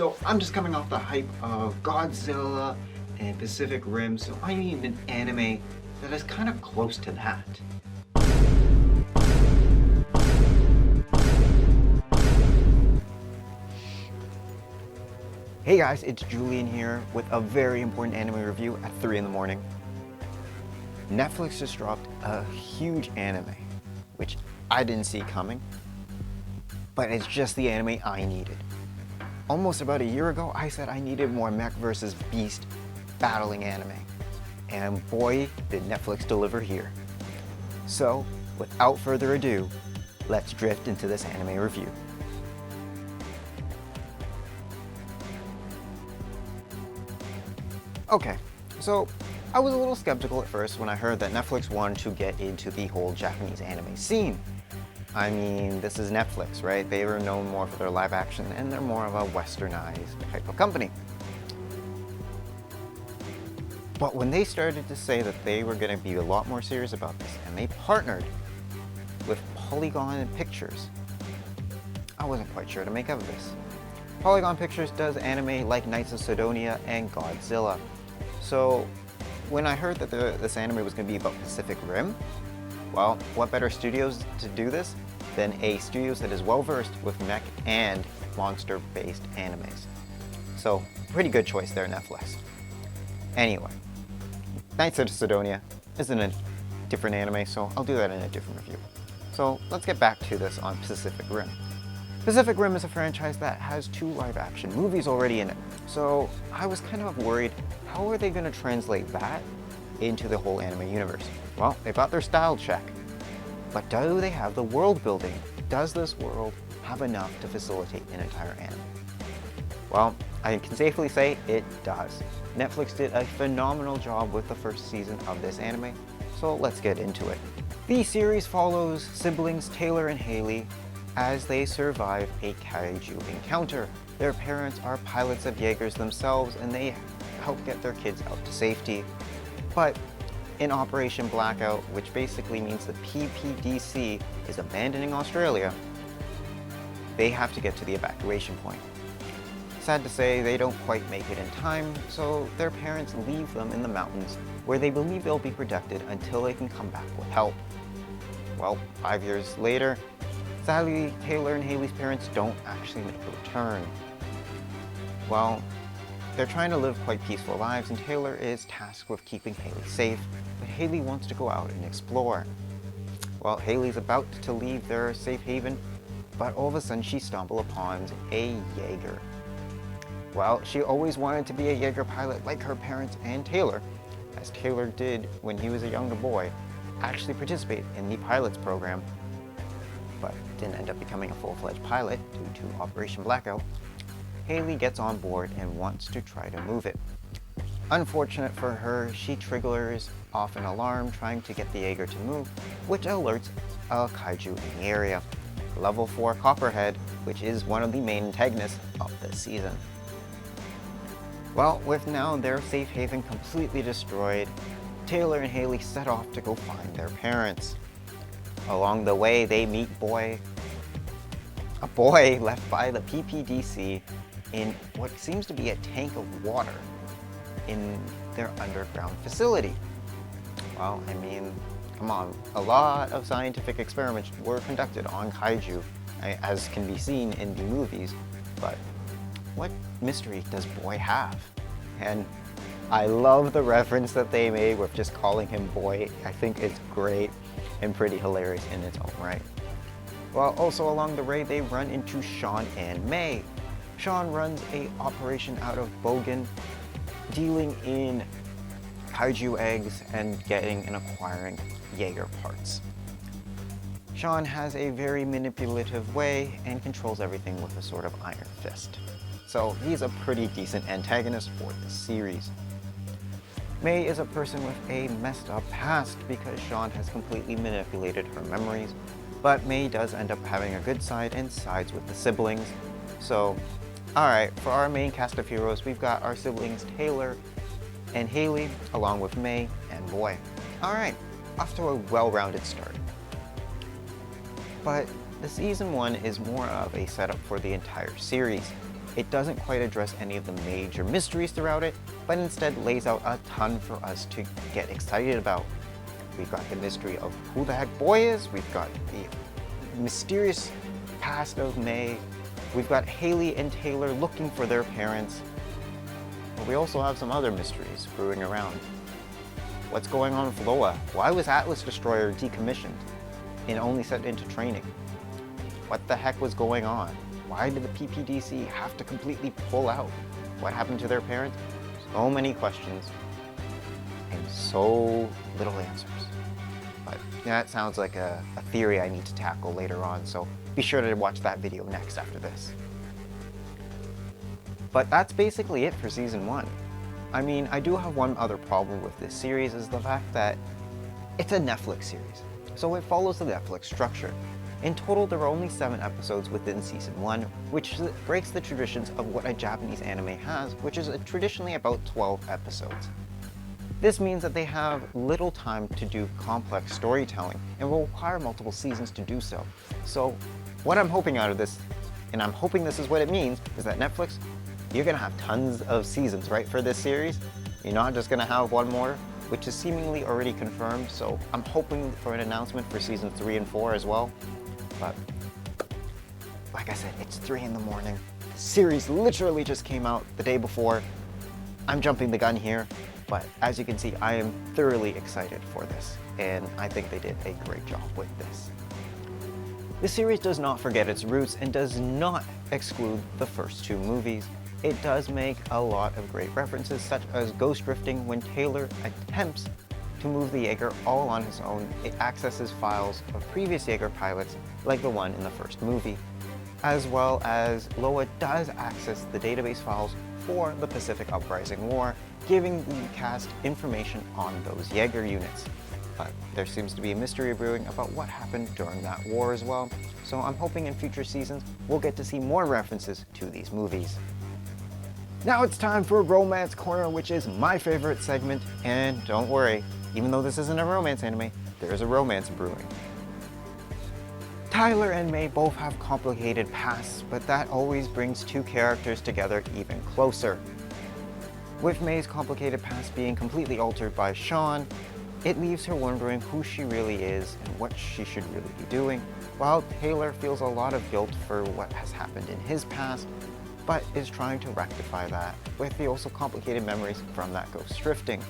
So I'm just coming off the hype of Godzilla and Pacific Rim, so I need an anime that is kind of close to that. Hey guys, it's Julian here with a very important anime review at 3 in the morning. Netflix just dropped a huge anime, which I didn't see coming, but it's just the anime I needed. Almost about a year ago, I said I needed more mech versus beast battling anime, and boy, did Netflix deliver here. So, without further ado, let's drift into this anime review. Okay, so I was a little skeptical at first when I heard that Netflix wanted to get into the whole Japanese anime scene. I mean, this is Netflix, right? They are known more for their live action and they're more of a westernized type of company. But when they started to say that they were going to be a lot more serious about this and they partnered with Polygon Pictures, I wasn't quite sure to make of this. Polygon Pictures does anime like Knights of Sidonia and Godzilla. So when I heard that this anime was going to be about Pacific Rim, well, what better studios to do this than a studios that is well versed with mech and monster-based animes. So pretty good choice there, Netflix. Anyway, Knights of Sidonia is in a different anime, so I'll do that in a different review. So let's get back to this on Pacific Rim. Pacific Rim is a franchise that has 2 live-action movies already in it, so I was kind of worried, how are they going to translate that into the whole anime universe? Well, they got their style check, but do they have the world building? Does this world have enough to facilitate an entire anime? Well, I can safely say it does. Netflix did a phenomenal job with the first season of this anime, so let's get into it. The series follows siblings Taylor and Hayley as they survive a Kaiju encounter. Their parents are pilots of Jaegers themselves and they help get their kids out to safety. But in Operation Blackout, which basically means the PPDC is abandoning Australia, they have to get to the evacuation point. Sad to say, they don't quite make it in time, so their parents leave them in the mountains where they believe they'll be protected until they can come back with help. Well, 5 years later, sadly, Taylor and Hayley's parents don't actually make a return. Well, they're trying to live quite peaceful lives and Taylor is tasked with keeping Hayley safe, but Hayley wants to go out and explore. Well, Hayley's about to leave their safe haven, but all of a sudden she stumbles upon a Jaeger. Well, she always wanted to be a Jaeger pilot like her parents and Taylor, as Taylor did when he was a younger boy, actually participate in the pilot's program, but didn't end up becoming a full-fledged pilot due to Operation Blackout. Hayley gets on board and wants to try to move it. Unfortunate for her, she triggers off an alarm trying to get the Jaeger to move, which alerts a Kaiju in the area, level 4 Copperhead, which is one of the main antagonists of this season. Well, with now their safe haven completely destroyed, Taylor and Hayley set off to go find their parents. Along the way, they meet a boy left by the PPDC in what seems to be a tank of water in their underground facility. Well, I mean, come on, a lot of scientific experiments were conducted on Kaiju, as can be seen in the movies, but what mystery does Boy have? And I love the reference that they made with just calling him Boy. I think it's great and pretty hilarious in its own right. Well, also along the way, they run into Sean and May. Sean runs an operation out of Bogan, dealing in Kaiju eggs and getting and acquiring Jaeger parts. Sean has a very manipulative way and controls everything with a sort of iron fist. So he's a pretty decent antagonist for this series. May is a person with a messed up past because Sean has completely manipulated her memories, but May does end up having a good side and sides with the siblings. So, alright, for our main cast of heroes, we've got our siblings Taylor and Hayley, along with May and Boy. Alright, off to a well-rounded start. But the season 1 is more of a setup for the entire series. It doesn't quite address any of the major mysteries throughout it, but instead lays out a ton for us to get excited about. We've got the mystery of who the heck Boy is, we've got the mysterious past of May, we've got Hayley and Taylor looking for their parents, but we also have some other mysteries brewing around. What's going on with Loa? Why was Atlas Destroyer decommissioned and only set into training? What the heck was going on? Why did the PPDC have to completely pull out? What happened to their parents? So many questions and so little answers. But that sounds like a theory I need to tackle later on, so be sure to watch that video next after this. But that's basically it for Season 1. I mean, I do have one other problem with this series, is the fact that it's a Netflix series, so it follows the Netflix structure. In total, there are only 7 episodes within Season 1, which breaks the traditions of what a Japanese anime has, which is traditionally about 12 episodes. This means that they have little time to do complex storytelling and will require multiple seasons to do so. So what I'm hoping out of this, and I'm hoping this is what it means, is that Netflix, you're gonna have tons of seasons, right, for this series? You're not just gonna have one more, which is seemingly already confirmed, so I'm hoping for an announcement for Season 3 and 4 as well. But like I said, it's 3 in the morning. The series literally just came out the day before. I'm jumping the gun here, but as you can see, I am thoroughly excited for this, and I think they did a great job with this. The series does not forget its roots and does not exclude the first 2 movies. It does make a lot of great references, such as ghost drifting when Taylor attempts to move the Jaeger all on his own. It accesses files of previous Jaeger pilots, like the one in the first movie, as well as Loa does access the database files for the Pacific Uprising War, giving the cast information on those Jaeger units. But there seems to be a mystery brewing about what happened during that war as well, so I'm hoping in future seasons we'll get to see more references to these movies. Now it's time for Romance Corner, which is my favorite segment, and don't worry, even though this isn't a romance anime, there is a romance brewing. Tyler and May both have complicated pasts, but that always brings 2 characters together even closer. With May's complicated past being completely altered by Sean, it leaves her wondering who she really is and what she should really be doing, while Taylor feels a lot of guilt for what has happened in his past, but is trying to rectify that with the also complicated memories from that ghost drifting.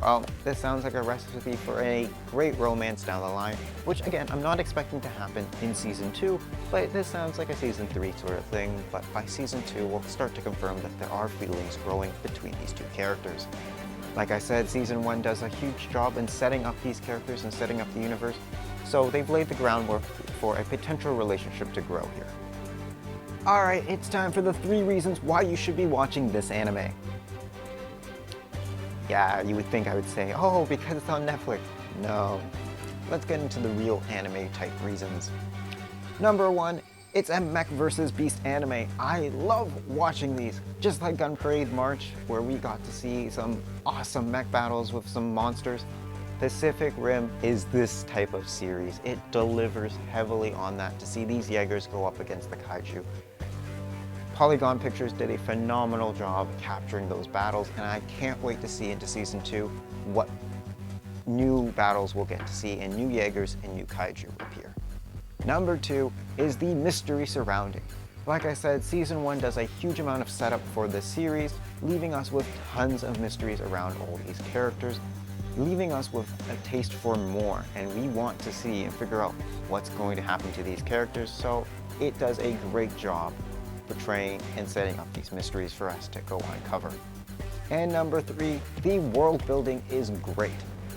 Well, this sounds like a recipe for a great romance down the line, which again, I'm not expecting to happen in Season 2, but this sounds like a Season 3 sort of thing, but by Season 2, we'll start to confirm that there are feelings growing between these 2 characters. Like I said, Season 1 does a huge job in setting up these characters and setting up the universe, so they've laid the groundwork for a potential relationship to grow here. Alright, it's time for the 3 reasons why you should be watching this anime. Yeah, you would think I would say, oh, because it's on Netflix. No. Let's get into the real anime type reasons. Number 1, it's a mech versus beast anime. I love watching these. Just like Gun Parade March, where we got to see some awesome mech battles with some monsters. Pacific Rim is this type of series. It delivers heavily on that, to see these Jaegers go up against the Kaiju. Polygon Pictures did a phenomenal job capturing those battles, and I can't wait to see into Season 2 what new battles we'll get to see, and new Jaegers and new Kaiju appear. Number 2 is the mystery surrounding. Like I said, Season 1 does a huge amount of setup for this series, leaving us with tons of mysteries around all these characters, leaving us with a taste for more, and we want to see and figure out what's going to happen to these characters, so it does a great job portraying and setting up these mysteries for us to go uncover. And number 3, the world building is great.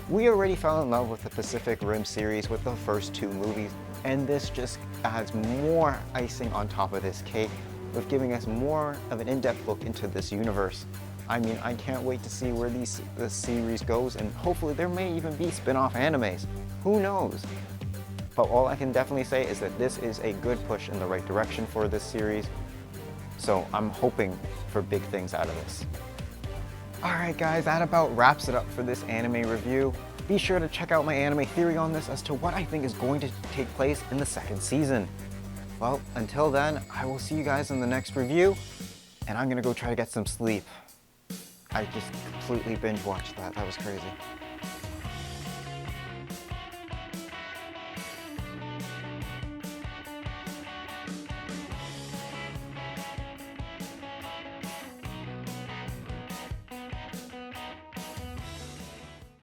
We already fell in love with the Pacific Rim series with the first 2 movies, and this just adds more icing on top of this cake with giving us more of an in-depth look into this universe. I mean, I can't wait to see where this series goes, and hopefully there may even be spin-off animes. Who knows? But all I can definitely say is that this is a good push in the right direction for this series. So I'm hoping for big things out of this. Alright guys, that about wraps it up for this anime review. Be sure to check out my anime theory on this as to what I think is going to take place in the 2nd season. Well, until then, I will see you guys in the next review. and I'm gonna go try to get some sleep. I just completely binge watched that. That was crazy.